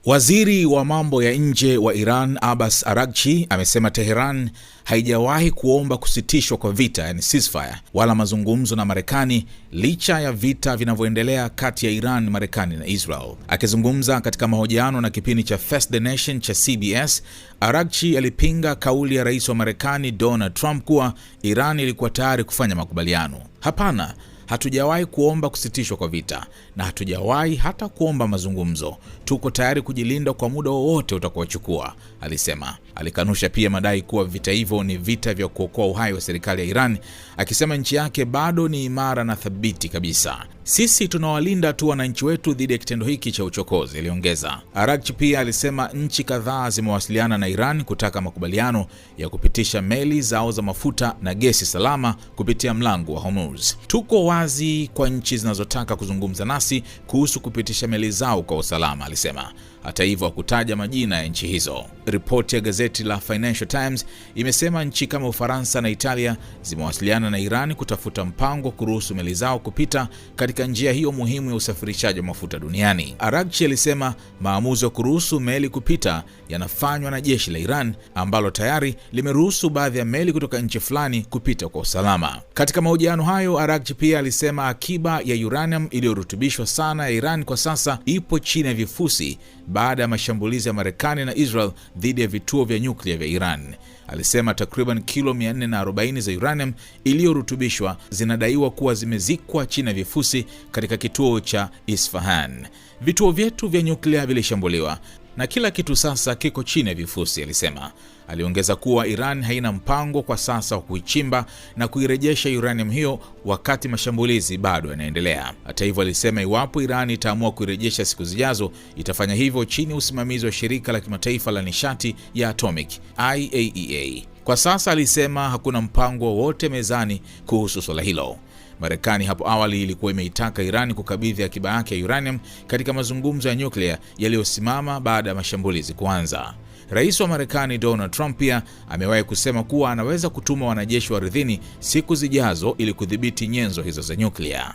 Waziri wa mambo ya nje wa Iran, Abbas Araghchi, amesema Tehran haijawahi kuomba kusitishwa kwa vita, yani ceasefire, wala mazungumzo na Marekani licha ya vita vinavyoendelea kati ya Iran, Marekani na Israel. Akizungumza katika mahojiano na kipindi cha Face the Nation cha CBS, Araghchi alipinga kauli ya rais wa Marekani Donald Trump kuwa Iran ilikuwa tayari kufanya makubaliano. Hapana, hatujawahi kuomba kusitishwa kwa vita na hatujawahi hata kuomba mazungumzo. Tuko tayari kujilinda kwa muda wowote utakaochukua, alisema. Alikanusha pia madai kuwa vita hivyo ni vita vya kuokoa uhai wa serikali ya Iran, akisema nchi yake bado ni imara na thabiti kabisa. Sisi tunawalinda tu wananchi wetu dhidi ya kitendo hiki cha uchokozi, aliongeza. Araghchi pia alisema nchi kadhaa zimewasiliana na Iran kutaka makubaliano ya kupitisha meli zao za mafuta na gesi salama kupitia mlango wa Hormuz. Tuko wazi kwa nchi zinazotaka kuzungumza nasi kuhusu kupitisha meli zao kwa usalama, alisema. Hata hivyo hakutaja majina ya nchi hizo. Ripoti ya gazeti la Financial Times imesema nchi kama Ufaransa na Italia zimewasiliana na Iran kutafuta mpango kuruhusu meli zao kupita katika njia hiyo muhimu ya usafirishaji wa mafuta duniani. Araghchi alisema maamuzi ya kuruhusu meli kupita yanafanywa na jeshi la Iran ambalo tayari limeruhusu baadhi ya meli kutoka nchi fulani kupita kwa usalama. Katika mahojiano hayo, Araghchi pia alisema akiba ya uranium iliyorutubishwa sana ya Iran kwa sasa ipo chini ya vifusi baada ya mashambulizi ya Marekani na Israel dhidi ya vituo vya nyuklia vya Iran. Alisema takriban kilo 440 za uranium iliyorutubishwa zinadaiwa kuwa zimezikwa chini ya vifusi katika kituo cha Isfahan. Vituo vyetu vya nyuklia vilishambuliwa na kila kitu sasa kiko chini ya vifusi, alisema. Aliongeza kuwa Iran haina mpango kwa sasa wa kuichimba na kuirejesha uranium hiyo wakati mashambulizi bado yanaendelea. Hata hivyo, alisema iwapo Iran itaamua kuirejesha siku zijazo, itafanya hivyo chini ya usimamizi wa shirika la kimataifa la nishati ya atomic IAEA. Kwa sasa, alisema, hakuna mpango wowote mezani kuhusu swala hilo. Marekani hapo awali ilikuwa imeitaka Iran kukabidhi akiba yake ya uranium katika mazungumzo ya nyuklia yaliyosimama baada ya mashambulizi kuanza. Rais wa Marekani Donald Trump pia amewahi kusema kuwa anaweza kutuma wanajeshi wa ardhini siku zijazo ili kudhibiti nyenzo hizo za nyuklia.